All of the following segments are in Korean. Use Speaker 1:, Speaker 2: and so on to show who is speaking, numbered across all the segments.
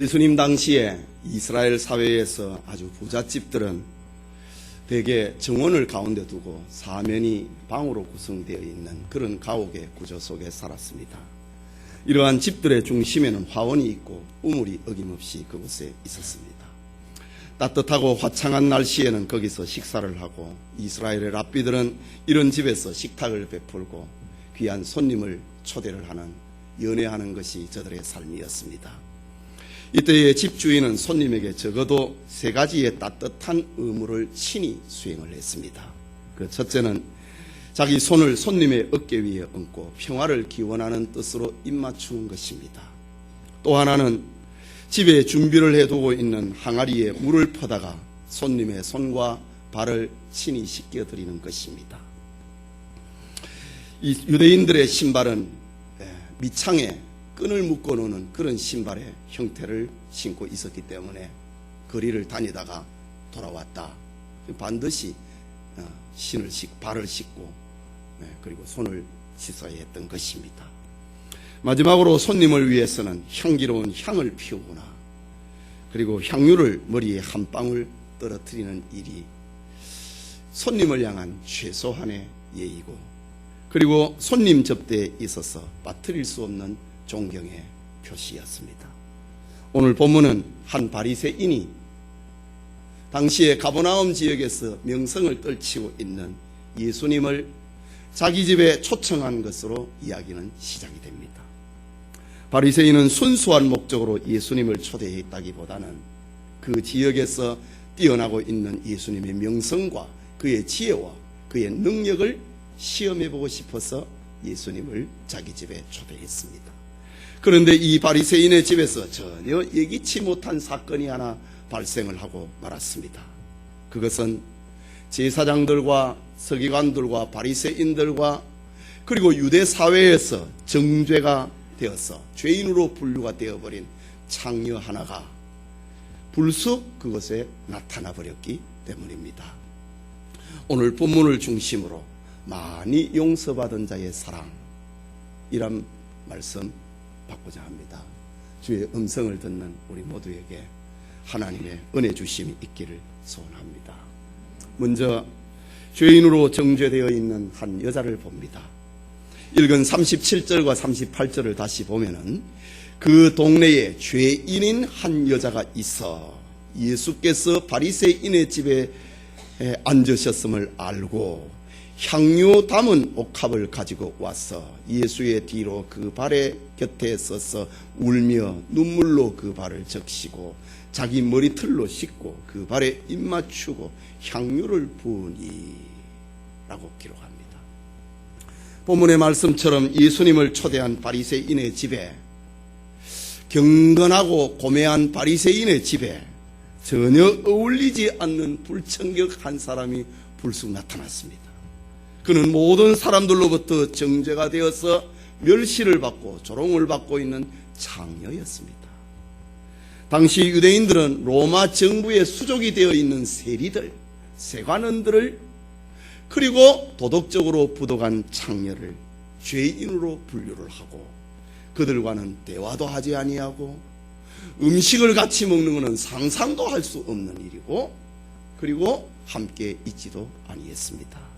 Speaker 1: 예수님 당시에 이스라엘 사회에서 아주 부잣집들은 대개 정원을 가운데 두고 사면이 방으로 구성되어 있는 그런 가옥의 구조 속에 살았습니다. 이러한 집들의 중심에는 화원이 있고 우물이 어김없이 그곳에 있었습니다. 따뜻하고 화창한 날씨에는 거기서 식사를 하고 이스라엘의 랍비들은 이런 집에서 식탁을 베풀고 귀한 손님을 초대를 하는 연회하는 것이 저들의 삶이었습니다. 이때의 집주인은 손님에게 적어도 3가지의 따뜻한 의무를 친히 수행을 했습니다. 그 첫째는 자기 손을 손님의 어깨 위에 얹고 평화를 기원하는 뜻으로 입맞추는 것입니다. 또 하나는 집에 준비를 해두고 있는 항아리에 물을 퍼다가 손님의 손과 발을 친히 씻겨드리는 것입니다. 이 유대인들의 신발은 밑창에 끈을 묶어 놓는 그런 신발의 형태를 신고 있었기 때문에 거리를 다니다가 돌아왔다 반드시 발을 씻고 그리고 손을 씻어야 했던 것입니다. 마지막으로 손님을 위해서는 향기로운 향을 피우거나 그리고 향유를 머리에 한 방울 떨어뜨리는 일이 손님을 향한 최소한의 예의고, 그리고 손님 접대에 있어서 빠뜨릴 수 없는 존경의 표시였습니다. 오늘 본문은 한 바리새인이 당시에 가버나움 지역에서 명성을 떨치고 있는 예수님을 자기 집에 초청한 것으로 이야기는 시작이 됩니다. 바리새인은 순수한 목적으로 예수님을 초대했다기보다는 그 지역에서 뛰어나고 있는 예수님의 명성과 그의 지혜와 그의 능력을 시험해보고 싶어서 예수님을 자기 집에 초대했습니다. 그런데 이 바리새인의 집에서 전혀 예기치 못한 사건이 하나 발생을 하고 말았습니다. 그것은 제사장들과 서기관들과 바리새인들과 그리고 유대 사회에서 정죄가 되어서 죄인으로 분류가 되어버린 창녀 하나가 불쑥 그것에 나타나 버렸기 때문입니다. 오늘 본문을 중심으로 많이 용서받은 자의 사랑이란 말씀 받고자 합니다. 주의 음성을 듣는 우리 모두에게 하나님의 은혜 주심이 있기를 소원합니다. 먼저 죄인으로 정죄되어 있는 한 여자를 봅니다. 읽은 37절과 38절을 다시 보면은 그 동네에 죄인인 한 여자가 있어 예수께서 바리새인의 집에 앉으셨음을 알고 향유 담은 옥합을 가지고 와서 예수의 뒤로 그 발의 곁에 서서 울며 눈물로 그 발을 적시고 자기 머리털로 씻고 그 발에 입맞추고 향유를 부으니 라고 기록합니다. 본문의 말씀처럼 예수님을 초대한 바리새인의 집에, 경건하고 고매한 바리새인의 집에 전혀 어울리지 않는 불청격 한 사람이 불쑥 나타났습니다. 그는 모든 사람들로부터 정죄가 되어서 멸시를 받고 조롱을 받고 있는 창녀였습니다. 당시 유대인들은 로마 정부의 수족이 되어 있는 세리들, 세관원들을 그리고 도덕적으로 부족한 창녀를 죄인으로 분류를 하고 그들과는 대화도 하지 아니하고 음식을 같이 먹는 것은 상상도 할 수 없는 일이고 그리고 함께 있지도 아니했습니다.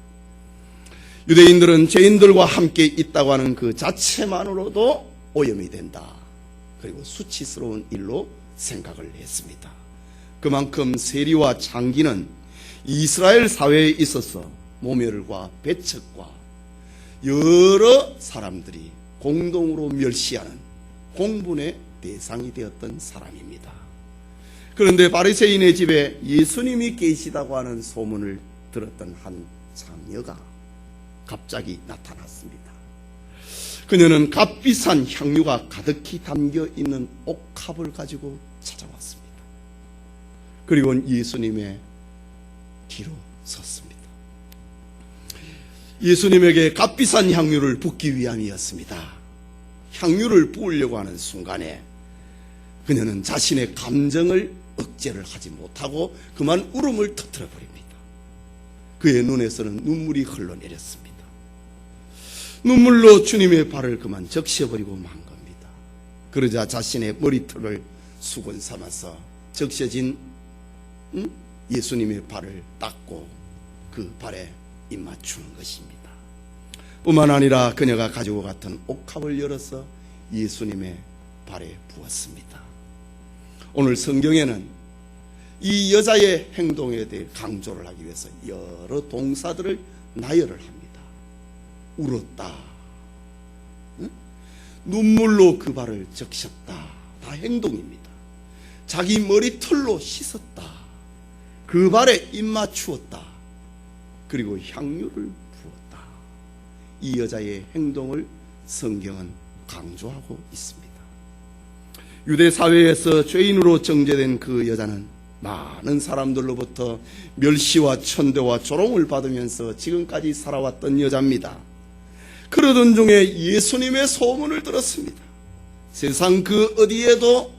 Speaker 1: 유대인들은 죄인들과 함께 있다고 하는 그 자체만으로도 오염이 된다. 그리고 수치스러운 일로 생각을 했습니다. 그만큼 세리와 창기는 이스라엘 사회에 있어서 모멸과 배척과 여러 사람들이 공동으로 멸시하는 공분의 대상이 되었던 사람입니다. 그런데 바리새인의 집에 예수님이 계시다고 하는 소문을 들었던 한 창녀가 갑자기 나타났습니다. 그녀는 값비싼 향유가 가득히 담겨 있는 옥합을 가지고 찾아왔습니다. 그리고 예수님의 뒤로 섰습니다. 예수님에게 값비싼 향유를 붓기 위함이었습니다. 향유를 부으려고 하는 순간에 그녀는 자신의 감정을 억제를 하지 못하고 그만 울음을 터뜨려 버립니다. 그의 눈에서는 눈물이 흘러내렸습니다. 눈물로 주님의 발을 그만 적셔버리고 만 겁니다. 그러자 자신의 머리털을 수건 삼아서 적셔진 예수님의 발을 닦고 그 발에 입 맞추는 것입니다. 뿐만 아니라 그녀가 가지고 갔던 옥합을 열어서 예수님의 발에 부었습니다. 오늘 성경에는 이 여자의 행동에 대해 강조를 하기 위해서 여러 동사들을 나열을 합니다. 울었다, 눈물로 그 발을 적셨다, 다 행동입니다. 자기 머리털로 씻었다, 그 발에 입 맞추었다, 그리고 향유를 부었다. 이 여자의 행동을 성경은 강조하고 있습니다. 유대 사회에서 죄인으로 정죄된 그 여자는 많은 사람들로부터 멸시와 천대와 조롱을 받으면서 지금까지 살아왔던 여자입니다. 그러던 중에 예수님의 소문을 들었습니다. 세상 그 어디에도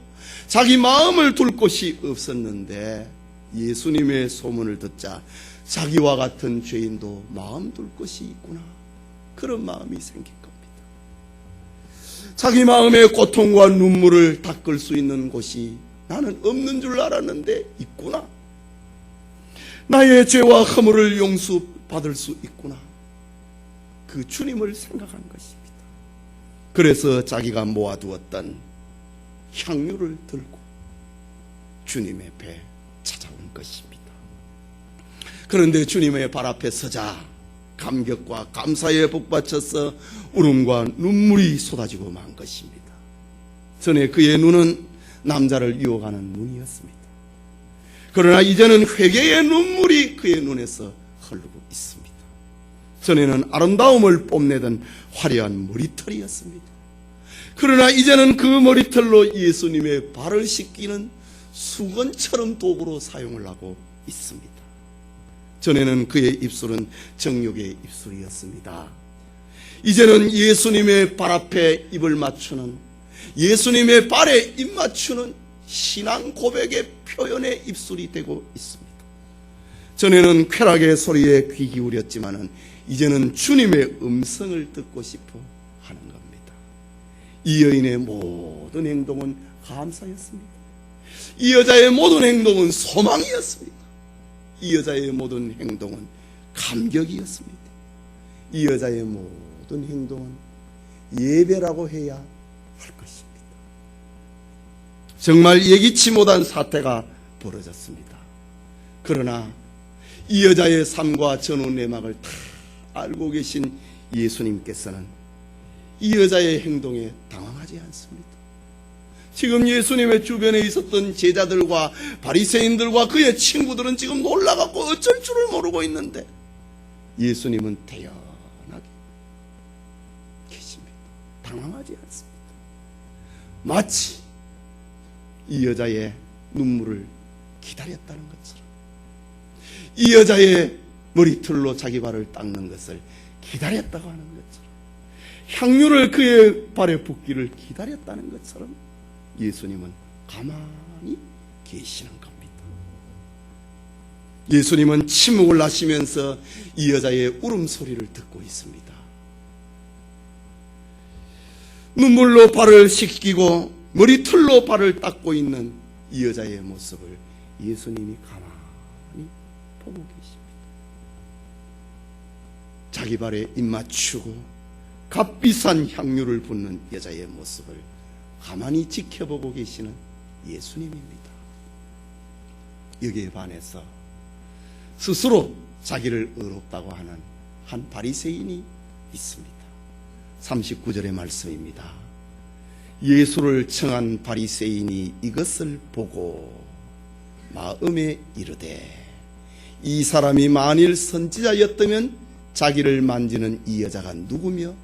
Speaker 1: 자기 마음을 둘 곳이 없었는데 예수님의 소문을 듣자 자기와 같은 죄인도 마음 둘 곳이 있구나, 그런 마음이 생긴 겁니다. 자기 마음의 고통과 눈물을 닦을 수 있는 곳이 나는 없는 줄 알았는데 있구나, 나의 죄와 허물을 용서받을 수 있구나, 그 주님을 생각한 것입니다. 그래서 자기가 모아두었던 향유를 들고 주님의 배에 찾아온 것입니다. 그런데 주님의 발 앞에 서자 감격과 감사에 북받쳐서 울음과 눈물이 쏟아지고 만 것입니다. 전에 그의 눈은 남자를 유혹하는 눈이었습니다. 그러나 이제는 회개의 눈물이 그의 눈에서 흐르고 있습니다. 전에는 아름다움을 뽐내던 화려한 머리털이었습니다. 그러나 이제는 그 머리털로 예수님의 발을 씻기는 수건처럼 도구로 사용을 하고 있습니다. 전에는 그의 입술은 정욕의 입술이었습니다. 이제는 예수님의 발 앞에 입을 맞추는, 예수님의 발에 입 맞추는 신앙 고백의 표현의 입술이 되고 있습니다. 전에는 쾌락의 소리에 귀 기울였지만은 이제는 주님의 음성을 듣고 싶어 하는 겁니다. 이 여인의 모든 행동은 감사였습니다. 이 여자의 모든 행동은 소망이었습니다. 이 여자의 모든 행동은 감격이었습니다. 이 여자의 모든 행동은 예배라고 해야 할 것입니다. 정말 예기치 못한 사태가 벌어졌습니다. 그러나 이 여자의 삶과 전후 내막을 다 알고 계신 예수님께서는 이 여자의 행동에 당황하지 않습니다. 지금 예수님의 주변에 있었던 제자들과 바리새인들과 그의 친구들은 지금 놀라갖고 어쩔 줄을 모르고 있는데 예수님은 태연하게 계십니다. 당황하지 않습니다. 마치 이 여자의 눈물을 기다렸다는 것처럼, 이 여자의 머리털로 자기 발을 닦는 것을 기다렸다고 하는 것처럼, 향유를 그의 발에 붓기를 기다렸다는 것처럼 예수님은 가만히 계시는 겁니다. 예수님은 침묵을 하시면서 이 여자의 울음소리를 듣고 있습니다. 눈물로 발을 씻기고 머리털로 발을 닦고 있는 이 여자의 모습을 예수님이 가만히 보고 계십니다. 자기 발에 입 맞추고 값비싼 향유를 붓는 여자의 모습을 가만히 지켜보고 계시는 예수님입니다. 여기에 반해서 스스로 자기를 의롭다고 하는 한 바리새인이 있습니다. 39절의 말씀입니다. 예수를 청한 바리새인이 이것을 보고 마음에 이르되, 이 사람이 만일 선지자였다면 자기를 만지는 이 여자가 누구며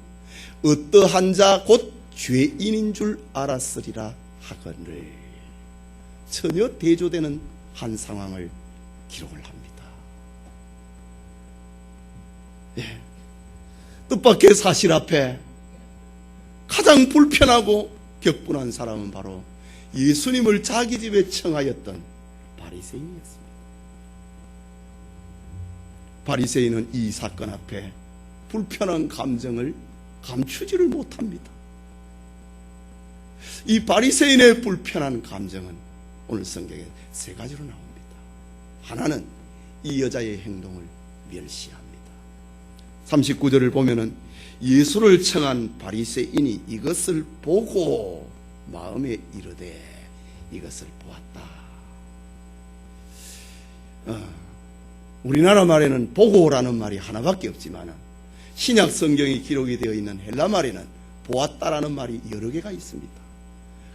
Speaker 1: 어떠한 자 곧 죄인인 줄 알았으리라 하거늘. 전혀 대조되는 한 상황을 기록을 합니다. 예. 뜻밖의 사실 앞에 가장 불편하고 격분한 사람은 바로 예수님을 자기 집에 청하였던 바리새인이었습니다. 바리새인은 이 사건 앞에 불편한 감정을 감추지를 못합니다. 이 바리새인의 불편한 감정은 오늘 성경에 세 가지로 나옵니다. 하나는 이 여자의 행동을 멸시합니다. 39절을 보면은 예수를 청한 바리새인이 이것을 보고 마음에 이르되 이것을 보았다. 우리나라 말에는 보고라는 말이 하나밖에 없지만 신약 성경이 기록이 되어 있는 헬라 말에는 보았다라는 말이 여러 개가 있습니다.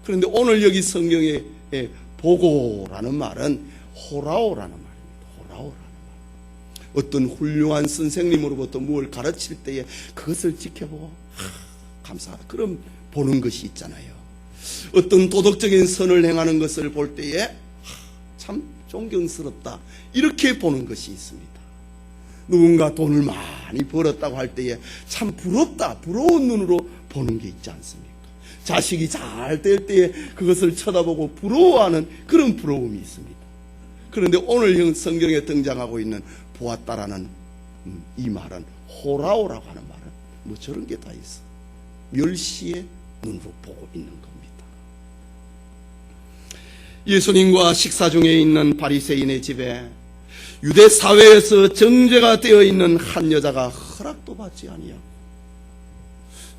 Speaker 1: 그런데 오늘 여기 성경에 보고라는 말은 호라오라는 말입니다. 호라오라는 말. 어떤 훌륭한 선생님으로부터 무엇을 가르칠 때에 그것을 지켜보고 감사하다. 그럼 보는 것이 있잖아요. 어떤 도덕적인 선을 행하는 것을 볼 때에 참 존경스럽다. 이렇게 보는 것이 있습니다. 누군가 돈을 많이 벌었다고 할 때에 참 부럽다. 부러운 눈으로 보는 게 있지 않습니까? 자식이 잘 될 때에 그것을 쳐다보고 부러워하는 그런 부러움이 있습니다. 그런데 오늘 성경에 등장하고 있는 보았다라는 이 말은 호라오라고 하는 말은 뭐 저런 게 다 있어. 멸시의 눈으로 보고 있는 겁니다. 예수님과 식사 중에 있는 바리새인의 집에 유대 사회에서 정죄가 되어 있는 한 여자가 허락도 받지 아니하고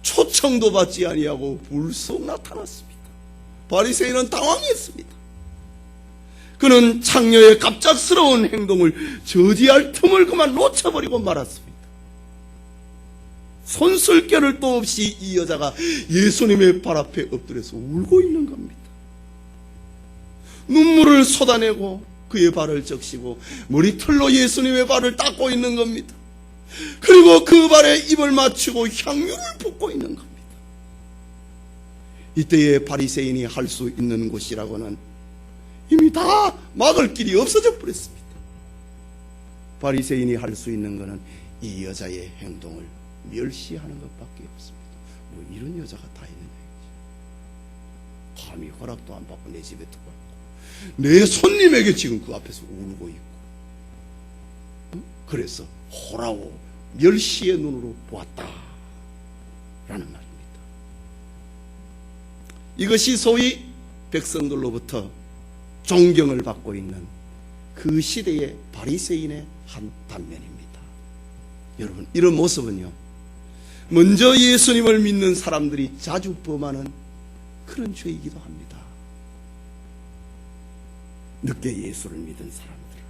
Speaker 1: 초청도 받지 아니하고 불쑥 나타났습니다. 바리새인은 당황했습니다. 그는 창녀의 갑작스러운 행동을 저지할 틈을 그만 놓쳐버리고 말았습니다. 손쓸 겨를 도 없이 이 여자가 예수님의 발 앞에 엎드려서 울고 있는 겁니다. 눈물을 쏟아내고 그의 발을 적시고 머리털로 예수님의 발을 닦고 있는 겁니다. 그리고 그 발에 입을 맞추고 향유를 붓고 있는 겁니다. 이때에 바리새인이 할 수 있는 곳이라고는 이미 다 막을 길이 없어져 버렸습니다. 바리새인이 할 수 있는 것은 이 여자의 행동을 멸시하는 것밖에 없습니다. 뭐 이런 여자가 다 있느냐 이거죠. 감히 허락도 안 받고 내 집에 들어왔고 내 손님에게 지금 그 앞에서 울고 있고, 그래서 호라오 멸시의 눈으로 보았다 라는 말입니다. 이것이 소위 백성들로부터 존경을 받고 있는 그 시대의 바리새인의 한 단면입니다. 여러분, 이런 모습은요, 먼저 예수님을 믿는 사람들이 자주 범하는 그런 죄이기도 합니다. 늦게 예수를 믿은 사람들은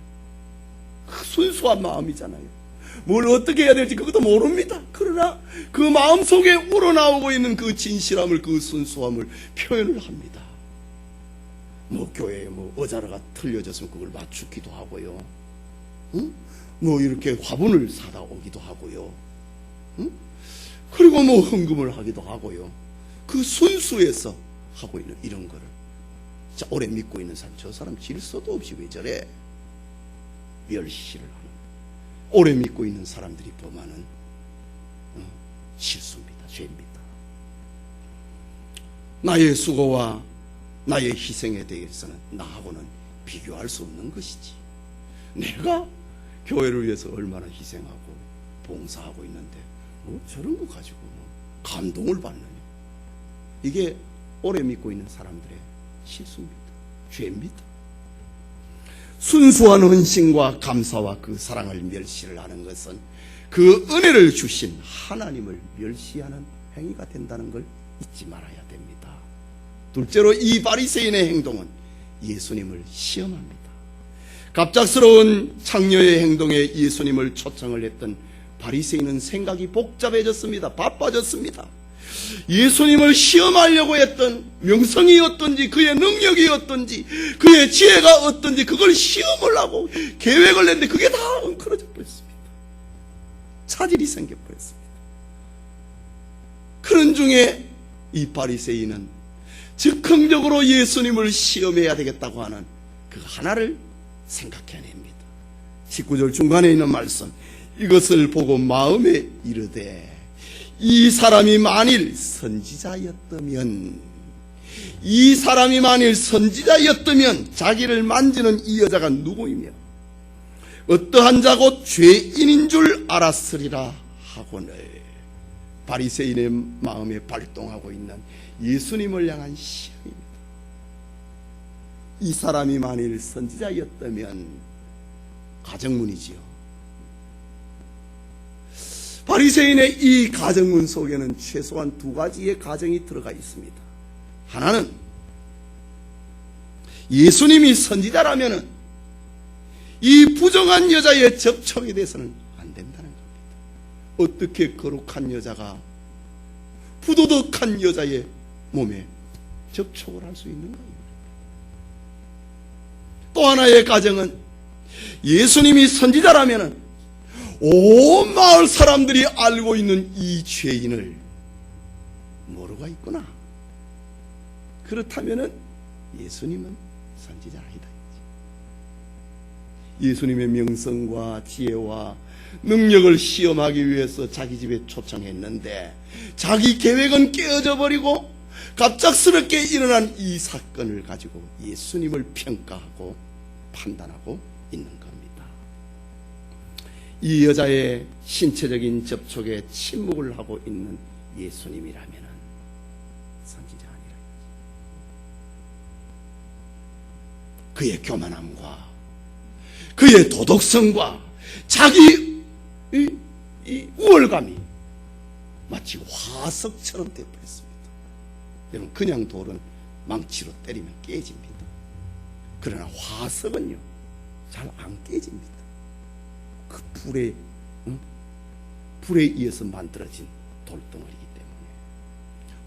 Speaker 1: 그 순수한 마음이잖아요. 뭘 어떻게 해야 될지 그것도 모릅니다. 그러나 그 마음속에 우러나오고 있는 그 진실함을, 그 순수함을 표현을 합니다. 뭐 교회에 뭐 의자가 틀려졌으면 그걸 맞추기도 하고요. 응? 뭐 이렇게 화분을 사다 오기도 하고요. 응? 그리고 뭐 헌금을 하기도 하고요. 그 순수해서 하고 있는 이런 거를 자, 오래 믿고 있는 사람, 저 사람 질서도 없이 왜 저래? 멸시를 하는 거예요. 오래 믿고 있는 사람들이 범하는 실수입니다. 죄입니다. 나의 수고와 나의 희생에 대해서는 나하고는 비교할 수 없는 것이지. 내가 교회를 위해서 얼마나 희생하고 봉사하고 있는데 뭐 저런 거 가지고 감동을 받느냐. 이게 오래 믿고 있는 사람들의 실수입니다. 죄입니다. 순수한 헌신과 감사와 그 사랑을 멸시를 하는 것은 그 은혜를 주신 하나님을 멸시하는 행위가 된다는 걸 잊지 말아야 됩니다. 둘째로 이 바리새인의 행동은 예수님을 시험합니다. 갑작스러운 창녀의 행동에 예수님을 초청을 했던 바리새인은 생각이 복잡해졌습니다. 바빠졌습니다. 예수님을 시험하려고 했던 명성이 어떤지, 그의 능력이 어떤지, 그의 지혜가 어떤지 그걸 시험을 하고 계획을 냈는데 그게 다 엉클어져 버렸습니다. 차질이 생겨버렸습니다. 그런 중에 이 바리새인은 즉흥적으로 예수님을 시험해야 되겠다고 하는 그 하나를 생각해냅니다. 19절 중간에 있는 말씀, 이것을 보고 마음에 이르되 이 사람이 만일 선지자였다면, 이 사람이 만일 선지자였다면 자기를 만지는 이 여자가 누구이며 어떠한 자 곧 죄인인 줄 알았으리라 하거늘. 바리새인의 마음에 발동하고 있는 예수님을 향한 시험입니다. 이 사람이 만일 선지자였다면 가정문이지요. 바리새인의 이 가정문 속에는 최소한 두 가지의 가정이 들어가 있습니다. 하나는 예수님이 선지자라면 이 부정한 여자의 접촉에 대해서는 안 된다는 겁니다. 어떻게 거룩한 여자가 부도덕한 여자의 몸에 접촉을 할 수 있는가요? 또 하나의 가정은 예수님이 선지자라면 온 마을 사람들이 알고 있는 이 죄인을 모르고 있구나. 그렇다면 예수님은 선지자 아니다. 예수님의 명성과 지혜와 능력을 시험하기 위해서 자기 집에 초청했는데 자기 계획은 깨어져 버리고 갑작스럽게 일어난 이 사건을 가지고 예수님을 평가하고 판단하고 있는 겁니다. 이 여자의 신체적인 접촉에 침묵을 하고 있는 예수님이라면 선지자 아니라 그의 교만함과 그의 도덕성과 자기 이 우월감이 마치 화석처럼 되어버렸습니다. 여러분, 그냥 돌은 망치로 때리면 깨집니다. 그러나 화석은요 잘 안 깨집니다. 그 불에 의해서 만들어진 돌덩어리이기 때문에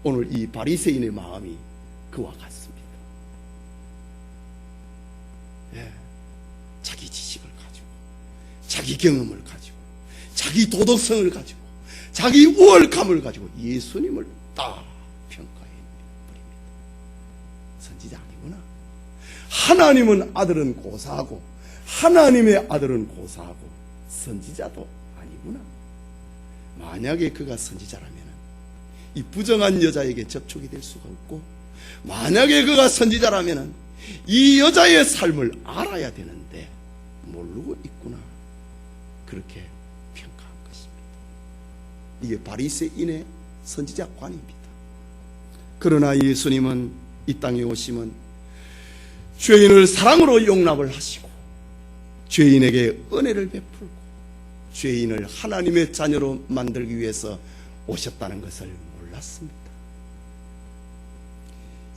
Speaker 1: 오늘 이 바리새인의 마음이 그와 같습니다. 예, 자기 지식을 가지고 자기 경험을 가지고 자기 도덕성을 가지고 자기 우월감을 가지고 예수님을 딱 평가해 버립니다. 선지자 아니구나. 하나님은 아들은 고사하고 하나님의 아들은 고사하고 선지자도 아니구나. 만약에 그가 선지자라면 이 부정한 여자에게 접촉이 될 수가 없고, 만약에 그가 선지자라면 이 여자의 삶을 알아야 되는데 모르고 있구나. 그렇게 평가한 것입니다. 이게 바리새인의 선지자관입니다. 그러나 예수님은 이 땅에 오시면 죄인을 사랑으로 용납을 하시고 죄인에게 은혜를 베풀고 죄인을 하나님의 자녀로 만들기 위해서 오셨다는 것을 몰랐습니다.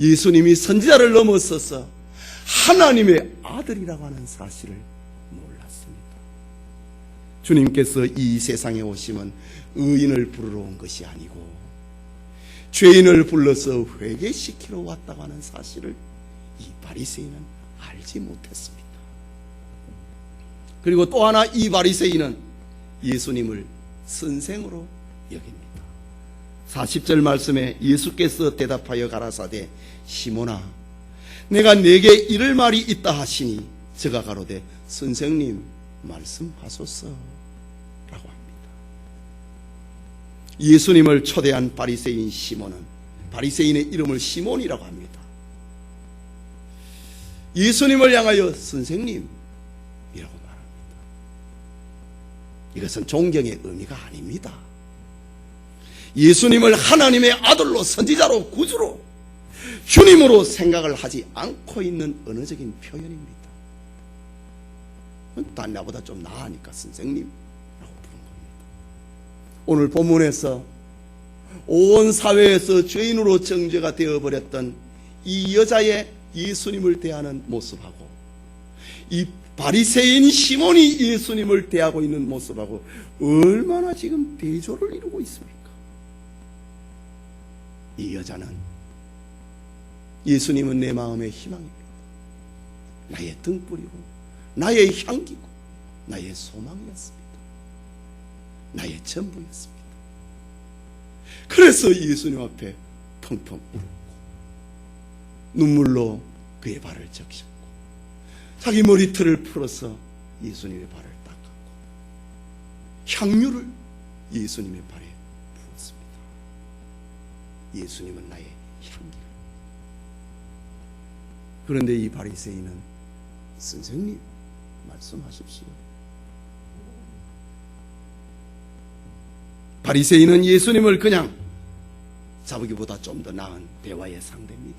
Speaker 1: 예수님이 선지자를 넘어서서 하나님의 아들이라고 하는 사실을 몰랐습니다. 주님께서 이 세상에 오시면 의인을 부르러 온 것이 아니고 죄인을 불러서 회개시키러 왔다고 하는 사실을 이 바리새인은 알지 못했습니다. 그리고 또 하나, 이 바리새인은 예수님을 선생으로 여깁니다. 40절 말씀에 예수께서 대답하여 가라사대 시몬아 내가 네게 이를 말이 있다 하시니 저가 가로되 선생님 말씀하소서 라고 합니다. 예수님을 초대한 바리새인 시몬은 바리새인의 이름을 시몬이라고 합니다. 예수님을 향하여 선생님이라고 말합니다. 이것은 존경의 의미가 아닙니다. 예수님을 하나님의 아들로 선지자로 구주로 주님으로 생각을 하지 않고 있는 언어적인 표현입니다. 딴 나보다 좀 나으니까 선생님이라고 부른 겁니다. 오늘 본문에서 온 사회에서 죄인으로 정죄가 되어버렸던 이 여자의 예수님을 대하는 모습하고 이 바리새인 시몬이 예수님을 대하고 있는 모습하고 얼마나 지금 대조를 이루고 있습니까? 이 여자는 예수님은 내 마음의 희망입니다. 나의 등불이고 나의 향기고 나의 소망이었습니다. 나의 전부였습니다. 그래서 예수님 앞에 펑펑 울었고 눈물로 그의 발을 적셨고 자기 머리털을 풀어서 예수님의 발을 닦았고 향유를 예수님의 발에 부었습니다. 예수님은 나의 향기를. 그런데 이 바리새인은 선생님 말씀하십시오. 바리새인은 예수님을 그냥 잡으기보다 좀 더 나은 대화의 상대입니다.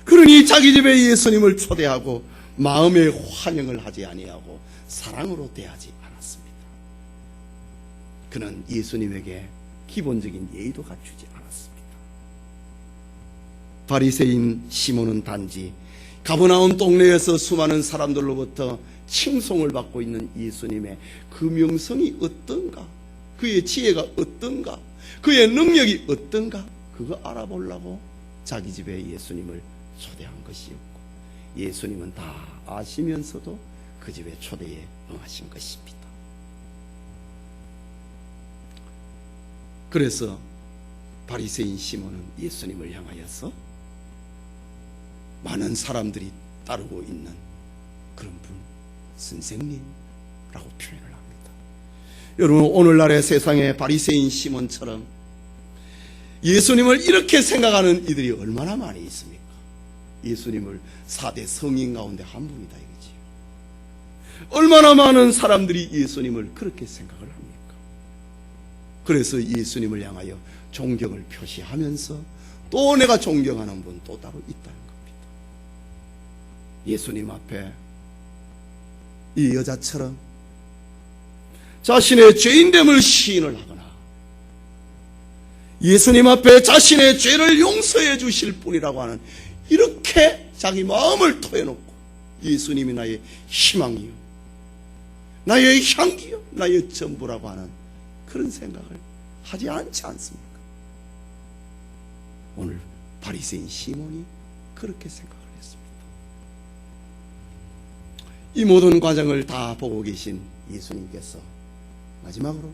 Speaker 1: 그러니 자기 집에 예수님을 초대하고 마음의 환영을 하지 아니하고 사랑으로 대하지 않았습니다. 그는 예수님에게 기본적인 예의도 갖추지 않았습니다. 바리새인 시몬은 단지 가버나움 동네에서 수많은 사람들로부터 칭송을 받고 있는 예수님의 그 명성이 어떤가, 그의 지혜가 어떤가, 그의 능력이 어떤가, 그거 알아보려고 자기 집에 예수님을 초대한 것이었고, 예수님은 다 아시면서도 그 집의 초대에 응하신 것입니다. 그래서 바리새인 시몬은 예수님을 향하여서 많은 사람들이 따르고 있는 그런 분, 선생님이라고 표현을 합니다. 여러분, 오늘날의 세상의 바리새인 시몬처럼 예수님을 이렇게 생각하는 이들이 얼마나 많이 있습니까? 예수님을 4대 성인 가운데 한 분이다 이거지요. 얼마나 많은 사람들이 예수님을 그렇게 생각을 합니까? 그래서 예수님을 향하여 존경을 표시하면서 또 내가 존경하는 분 또 따로 있다는 겁니다. 예수님 앞에 이 여자처럼 자신의 죄인됨을 시인을 하거나 예수님 앞에 자신의 죄를 용서해 주실 분이라고 하는, 이렇게 자기 마음을 토해놓고 예수님이 나의 희망이요, 나의 향기요, 나의 전부라고 하는 그런 생각을 하지 않지 않습니까? 오늘 바리새인 시몬이 그렇게 생각을 했습니다. 이 모든 과정을 다 보고 계신 예수님께서 마지막으로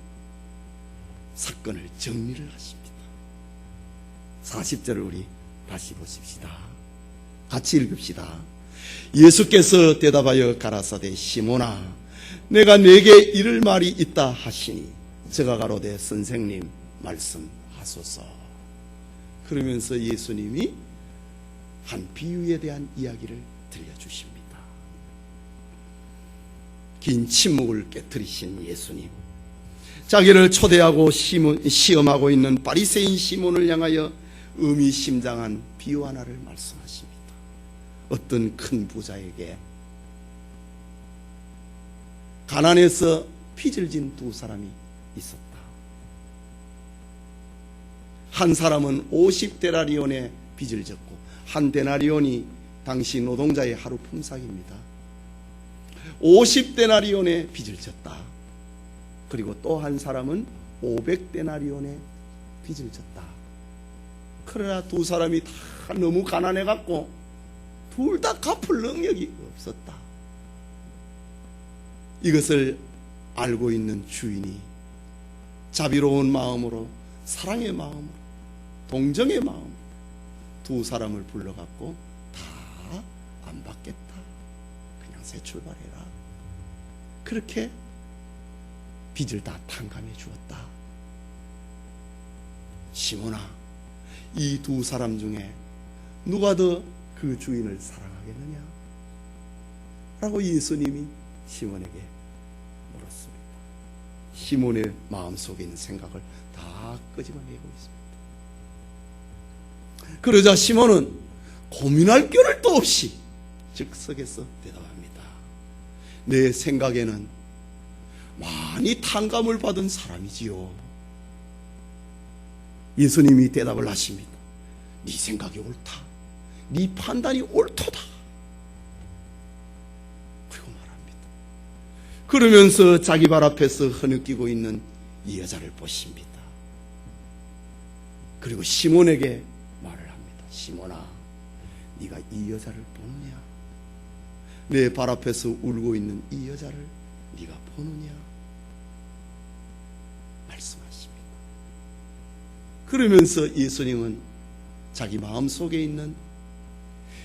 Speaker 1: 사건을 정리를 하십니다. 40절을 우리 다시 보십시다. 같이 읽읍시다. 예수께서 대답하여 가라사대, 시몬아, 내가 네게 이를 말이 있다 하시니 저가 가로되, 선생님 말씀하소서. 그러면서 예수님이 한 비유에 대한 이야기를 들려주십니다. 긴 침묵을 깨뜨리신 예수님, 자기를 초대하고 시험하고 있는 바리새인 시몬을 향하여 의미심장한 비유 하나를 말씀하십니다. 어떤 큰 부자에게 가난해서 빚을 진 두 사람이 있었다. 한 사람은 50데나리온의 빚을 졌고, 한 데나리온이 당시 노동자의 하루 품삯입니다. 50데나리온의 빚을 졌다. 그리고 또 한 사람은 500데나리온의 빚을 졌다. 그러나 두 사람이 다 너무 가난해갖고 둘 다 갚을 능력이 없었다. 이것을 알고 있는 주인이 자비로운 마음으로, 사랑의 마음으로, 동정의 마음으로 두 사람을 불러갖고 다 안 받겠다, 그냥 새 출발해라, 그렇게 빚을 다 탕감해 주었다. 시몬아, 이 두 사람 중에 누가 더 그 주인을 사랑하겠느냐? 라고 예수님이 시몬에게 물었습니다. 시몬의 마음속에 있는 생각을 다 끄집어내고 있습니다. 그러자 시몬은 고민할 겨를도 없이 즉석에서 대답합니다. 내 생각에는 많이 탕감을 받은 사람이지요. 예수님이 대답을 하십니다. 네 생각이 옳다, 네 판단이 옳도다, 그리고 말합니다. 그러면서 자기 발 앞에서 흐느끼고 있는 이 여자를 보십니다. 그리고 시몬에게 말을 합니다. 시몬아, 네가 이 여자를 보느냐? 내 발 앞에서 울고 있는 이 여자를 네가 보느냐? 말씀하십니다. 그러면서 예수님은 자기 마음속에 있는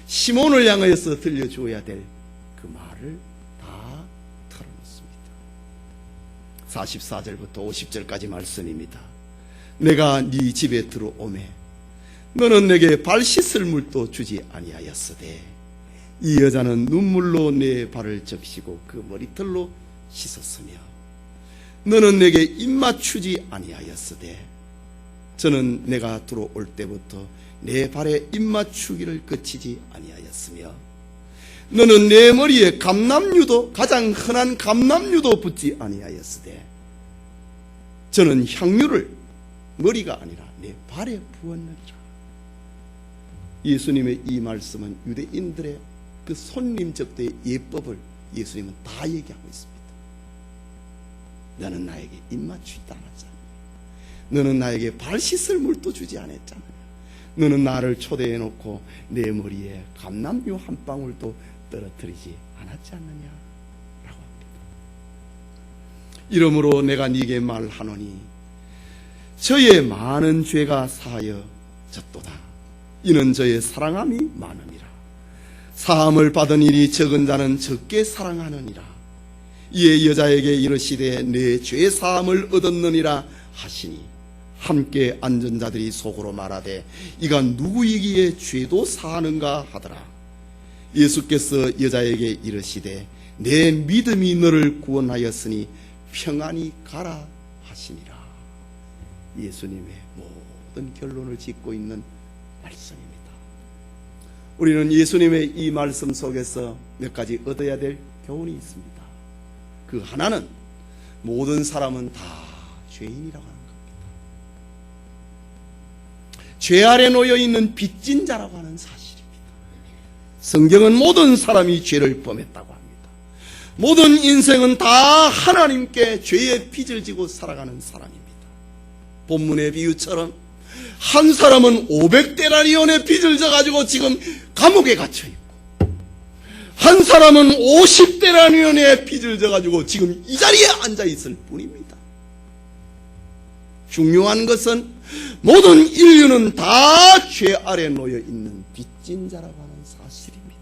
Speaker 1: 시몬을 향하여서 들려주어야 될 그 말을 다 털어놓습니다. 44절부터 50절까지 말씀입니다. 내가 네 집에 들어오매 너는 내게 발 씻을 물도 주지 아니하였으되 이 여자는 눈물로 내 발을 적시고 그 머리털로 씻었으며 너는 내게 입맞추지 아니하였으되 저는 내가 들어올 때부터 내 발에 입맞추기를 그치지 아니하였으며 너는 내 머리에 감람유도 가장 흔한 감람유도 붓지 아니하였으되 저는 향유를 머리가 아니라 내 발에 부었느니라. 예수님의 이 말씀은 유대인들의 그 손님 접대의 예법을 예수님은 다 얘기하고 있습니다. 너는 나에게 입맞추지 않았잖아. 너는 나에게 발 씻을 물도 주지 않았잖아. 너는 나를 초대해 놓고 내 머리에 감람유 한 방울도 떨어뜨리지 않았지 않느냐 라고 합니다. 이러므로 내가 네게 말하노니 저의 많은 죄가 사하여졌도다. 이는 저의 사랑함이 많으니라. 사함을 받은 일이 적은 자는 적게 사랑하느니라. 이에 여자에게 이르시되 내 죄 사함을 얻었느니라 하시니 함께 앉은 자들이 속으로 말하되 이가 누구이기에 죄도 사하는가 하더라. 예수께서 여자에게 이르시되 내 믿음이 너를 구원하였으니 평안히 가라 하시니라. 예수님의 모든 결론을 짓고 있는 말씀입니다. 우리는 예수님의 이 말씀 속에서 몇 가지 얻어야 될 교훈이 있습니다. 그 하나는 모든 사람은 다 죄인이라고 하는 겁니다. 죄 아래 놓여 있는 빚진 자라고 하는 사실입니다. 성경은 모든 사람이 죄를 범했다고 합니다. 모든 인생은 다 하나님께 죄의 빚을 지고 살아가는 사람입니다. 본문의 비유처럼 한 사람은 500데나리온의 빚을 져가지고 지금 감옥에 갇혀있고 한 사람은 50데나리온의 빚을 져가지고 지금 이 자리에 앉아있을 뿐입니다. 중요한 것은 모든 인류는 다 죄 아래 놓여있는 빚진 자라고 하는 사실입니다.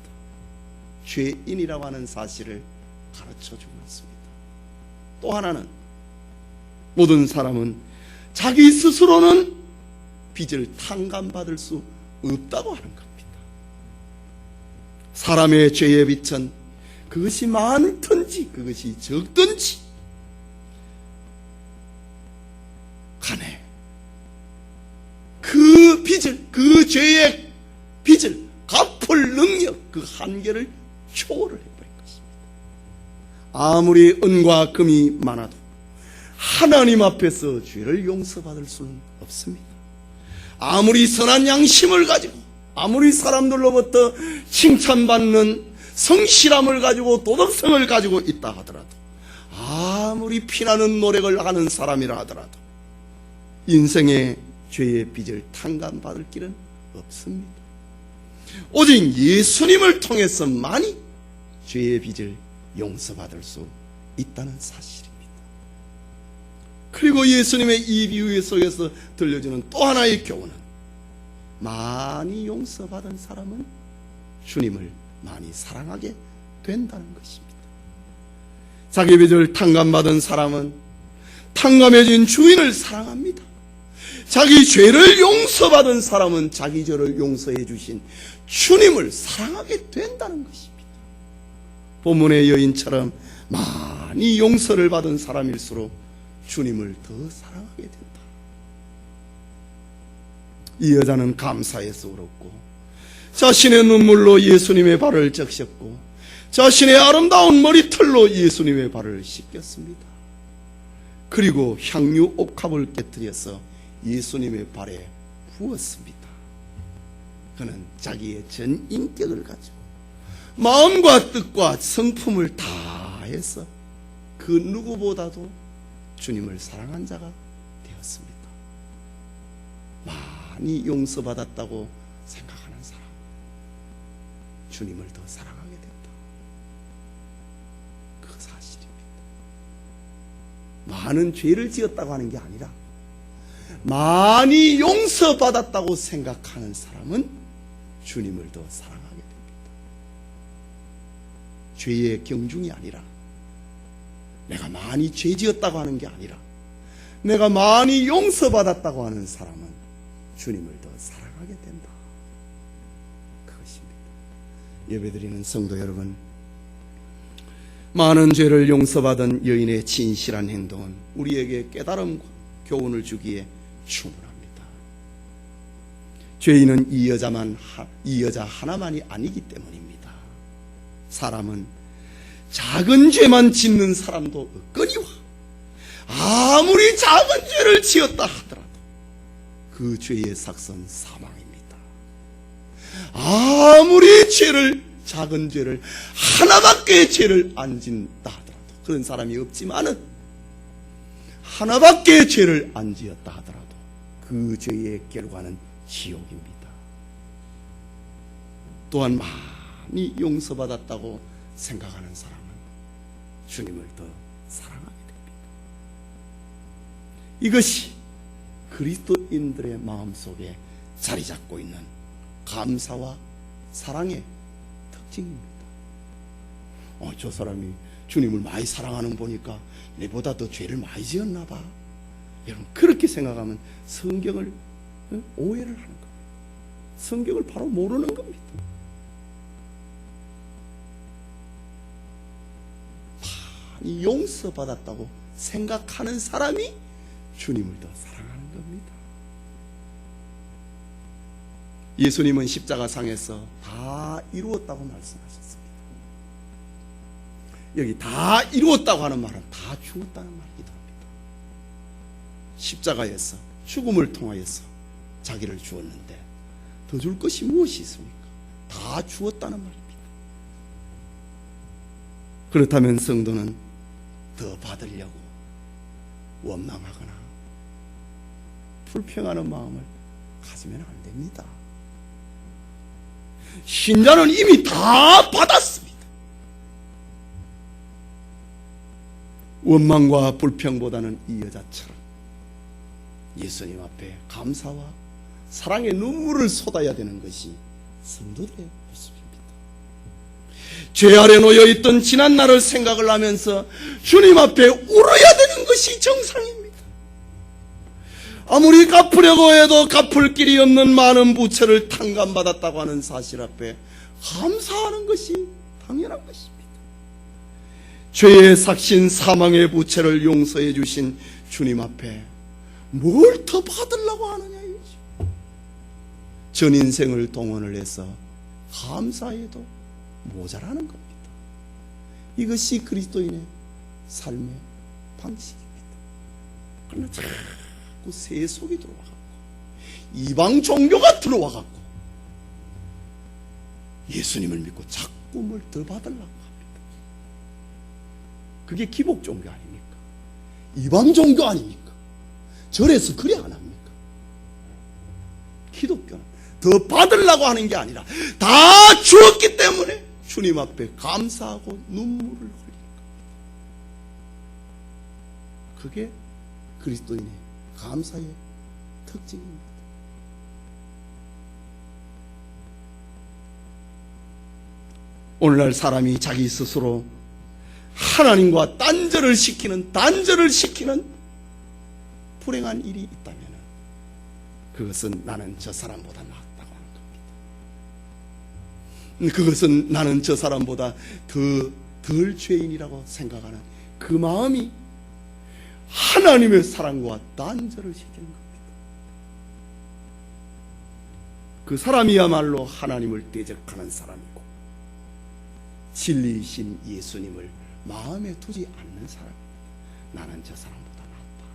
Speaker 1: 죄인이라고 하는 사실을 가르쳐주고 있습니다. 또 하나는 모든 사람은 자기 스스로는 빚을 탕감받을 수 없다고 하는 겁니다. 사람의 죄의 빚은 그것이 많든지 그것이 적든지 간에 그 빚을, 그 죄의 빚을 갚을 능력, 그 한계를 초월을 해버린 것입니다. 아무리 은과 금이 많아도 하나님 앞에서 죄를 용서받을 수는 없습니다. 아무리 선한 양심을 가지고 아무리 사람들로부터 칭찬받는 성실함을 가지고 도덕성을 가지고 있다 하더라도 아무리 피나는 노력을 하는 사람이라 하더라도 인생의 죄의 빚을 탕감받을 길은 없습니다. 오직 예수님을 통해서만이 죄의 빚을 용서받을 수 있다는 사실입니다. 그리고 예수님의 이 비유 속에서 들려주는 또 하나의 교훈은 많이 용서받은 사람은 주님을 많이 사랑하게 된다는 것입니다. 자기 빚을 탕감받은 사람은 탕감해진 주인을 사랑합니다. 자기 죄를 용서받은 사람은 자기 죄를 용서해 주신 주님을 사랑하게 된다는 것입니다. 본문의 여인처럼 많이 용서를 받은 사람일수록 주님을 더 사랑하게 된다. 이 여자는 감사해서 울었고 자신의 눈물로 예수님의 발을 적셨고 자신의 아름다운 머리털로 예수님의 발을 씻겼습니다. 그리고 향유 옥합을 깨뜨려서 예수님의 발에 부었습니다. 그는 자기의 전 인격을 가지고 마음과 뜻과 성품을 다해서 그 누구보다도 주님을 사랑한 자가 되었습니다. 많이 용서받았다고 생각하는 사람, 주님을 더 사랑하게 된다. 그 사실입니다. 많은 죄를 지었다고 하는 게 아니라 많이 용서받았다고 생각하는 사람은 주님을 더 사랑하게 됩니다. 죄의 경중이 아니라 내가 많이 죄 지었다고 하는 게 아니라 내가 많이 용서받았다고 하는 사람은 주님을 더 사랑하게 된다. 그것입니다. 예배드리는 성도 여러분, 많은 죄를 용서받은 여인의 진실한 행동은 우리에게 깨달음과 교훈을 주기에 충분합니다. 죄인은 이 여자 하나만이 아니기 때문입니다. 사람은 작은 죄만 짓는 사람도 없거니와 아무리 작은 죄를 지었다 하더라도 그 죄의 삭은 사망입니다. 아무리 작은 죄를 하나밖에 죄를 안 짓다 하더라도, 그런 사람이 없지만은 하나밖에 죄를 안 지었다 하더라도 그 죄의 결과는 지옥입니다. 또한 많이 용서받았다고 생각하는 사람은 주님을 더 사랑하게 됩니다. 이것이 그리스도인들의 마음속에 자리 잡고 있는 감사와 사랑의 특징입니다. 저 사람이 주님을 많이 사랑하는 보니까 내보다 더 죄를 많이 지었나 봐. 여러분, 그렇게 생각하면 성경을 오해를 하는 겁니다. 성경을 바로 모르는 겁니다. 많이 용서받았다고 생각하는 사람이 주님을 더 사랑하는 겁니다. 예수님은 십자가상에서 다 이루었다고 말씀하셨습니다. 여기 다 이루었다고 하는 말은 다 죽었다는 말이기도 합니다. 십자가에서 죽음을 통하여서 자기를 주었는데 더 줄 것이 무엇이 있습니까? 다 주었다는 말입니다. 그렇다면 성도는 더 받으려고 원망하거나 불평하는 마음을 가지면 안 됩니다. 신자는 이미 다 받았습니다. 원망과 불평보다는 이 여자처럼 예수님 앞에 감사와 사랑의 눈물을 쏟아야 되는 것이 성도들의 모습입니다. 죄 아래 놓여있던 지난 날을 생각을 하면서 주님 앞에 울어야 되는 것이 정상입니다. 아무리 갚으려고 해도 갚을 길이 없는 많은 부채를 탕감받았다고 하는 사실 앞에 감사하는 것이 당연한 것입니다. 죄의 삭신 사망의 부채를 용서해 주신 주님 앞에 뭘 더 받으려고 하느냐 이거죠. 전 인생을 동원을 해서 감사해도 모자라는 겁니다. 이것이 그리스도인의 삶의 방식입니다. 그러나 자꾸 세속이 들어와갖고 이방 종교가 들어와갖고 예수님을 믿고 자꾸 뭘 더 받으려고 합니다. 그게 기복 종교 아닙니까? 이방 종교 아닙니까? 절에서 그래 안 합니까? 기독교는 더 받으려고 하는 게 아니라 다 주었기 때문에 주님 앞에 감사하고 눈물을 흘리는 겁니다. 그게 그리스도인의 감사의 특징입니다. 오늘날 사람이 자기 스스로 하나님과 단절을 시키는 불행한 일이 있다면 그것은 나는 저 사람보다 낫다고 하는 겁니다. 그것은 나는 저 사람보다 덜 죄인이라고 생각하는 그 마음이 하나님의 사랑과 단절을 시키는 겁니다. 그 사람이야말로 하나님을 대적하는 사람이고 진리이신 예수님을 마음에 두지 않는 사람입니다. 나는 저 사람보다 낫다.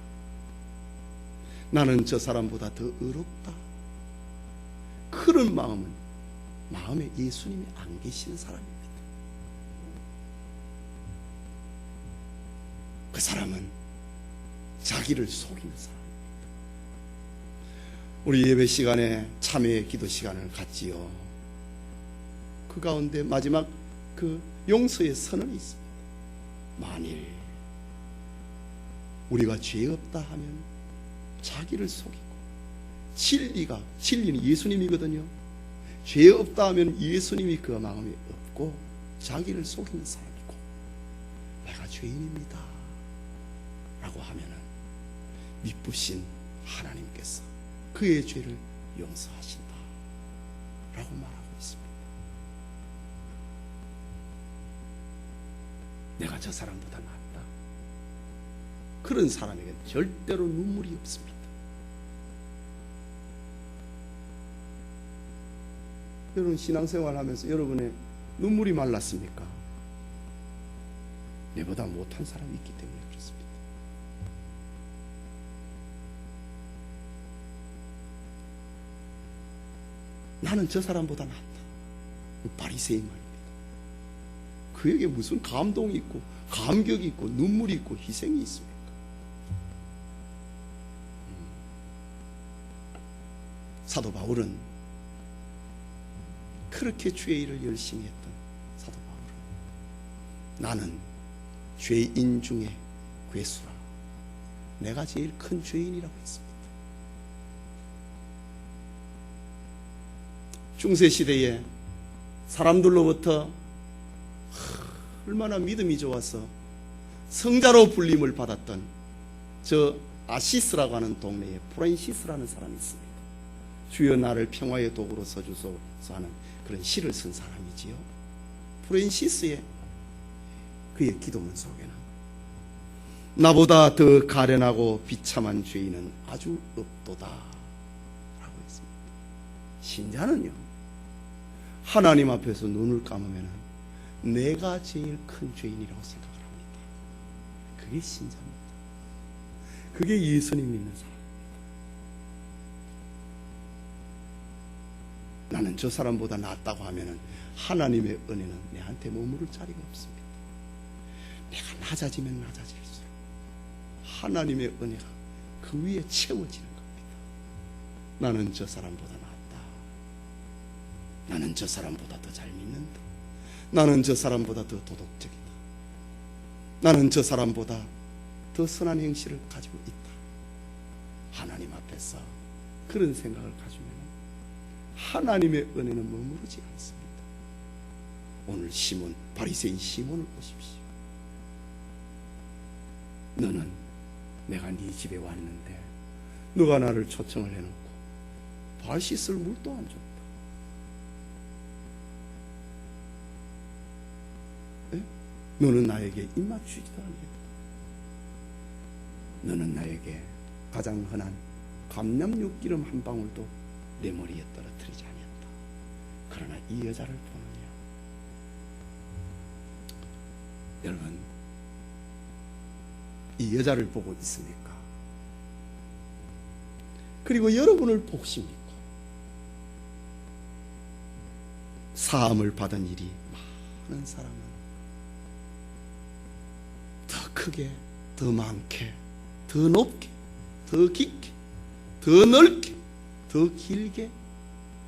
Speaker 1: 나는 저 사람보다 더 의롭다. 그런 마음에 예수님이 안 계시는 사람입니다. 그 사람은 자기를 속이는 사람입니다. 우리 예배 시간에 참회 기도 시간을 갖지요. 그 가운데 마지막 그 용서의 선언이 있습니다. 만일 우리가 죄 없다 하면 자기를 속이고 진리는 예수님이거든요. 죄 없다 하면 예수님이 그 마음에 없고 자기를 속이는 사람이고 내가 죄인입니다 라고 하면은 미쁘신 하나님께서 그의 죄를 용서하신다 라고 말하고 있습니다. 내가 저 사람보다 낫다. 그런 사람에게 절대로 눈물이 없습니다. 여러분 신앙생활 하면서 여러분의 눈물이 말랐습니까? 내보다 못한 사람이 있기 때문에 그렇습니다. 나는 저 사람보다 낫다. 바리새인 말입니다. 그에게 무슨 감동이 있고 감격이 있고 눈물이 있고 희생이 있습니까? 사도 바울은 그렇게 주의 일을 열심히 했던 사도 바울은 나는 죄인 중에 괴수라. 내가 제일 큰 죄인이라고 했습니다. 중세시대에 사람들로부터 얼마나 믿음이 좋아서 성자로 불림을 받았던 저 아시스라고 하는 동네에 프란시스라는 사람이 있습니다. 주여 나를 평화의 도구로 써주소서 하는 그런 시를 쓴 사람이지요. 프란시스의 그의 기도문 속에는 나보다 더 가련하고 비참한 죄인은 아주 없도다 라고 했습니다. 신자는요, 하나님 앞에서 눈을 감으면 내가 제일 큰 죄인이라고 생각을 합니다. 그게 신자입니다. 그게 예수님 믿는 사람입니다. 나는 저 사람보다 낫다고 하면 하나님의 은혜는 내한테 머무를 자리가 없습니다. 내가 낮아지면 낮아질수록 하나님의 은혜가 그 위에 채워지는 겁니다. 나는 저 사람보다 낫다. 나는 저 사람보다 더 잘 믿는다. 나는 저 사람보다 더 도덕적이다. 나는 저 사람보다 더 선한 행실을 가지고 있다. 하나님 앞에서 그런 생각을 가지면 하나님의 은혜는 머무르지 않습니다. 오늘 시몬, 바리새인 시몬을 보십시오. 너는 내가 네 집에 왔는데 너가 나를 초청을 해놓고 발 씻을 물도 안 줬다. 에? 너는 나에게 입맞추지도 아니했다. 너는 나에게 가장 흔한 감람육 기름 한 방울도 내 머리에 떨어뜨리지 아니했다. 그러나 이 여자를 보느냐? 여러분, 이 여자를 보고 있습니까? 그리고 여러분을 보십니까? 사함을 받은 일이 많은 사람은 더 크게, 더 많게, 더 높게, 더 깊게, 더 넓게, 더 길게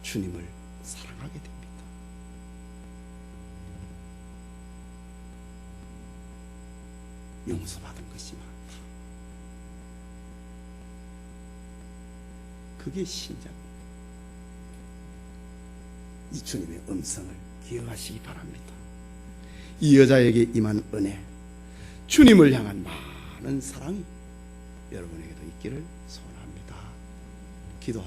Speaker 1: 주님을 사랑하게 됩니다. 용서받은 것이 많다. 그게 신자입니다. 이 주님의 음성을 기억하시기 바랍니다. 이 여자에게 임한 은혜, 주님을 향한 많은 사랑이 여러분에게도 있기를 소원합니다.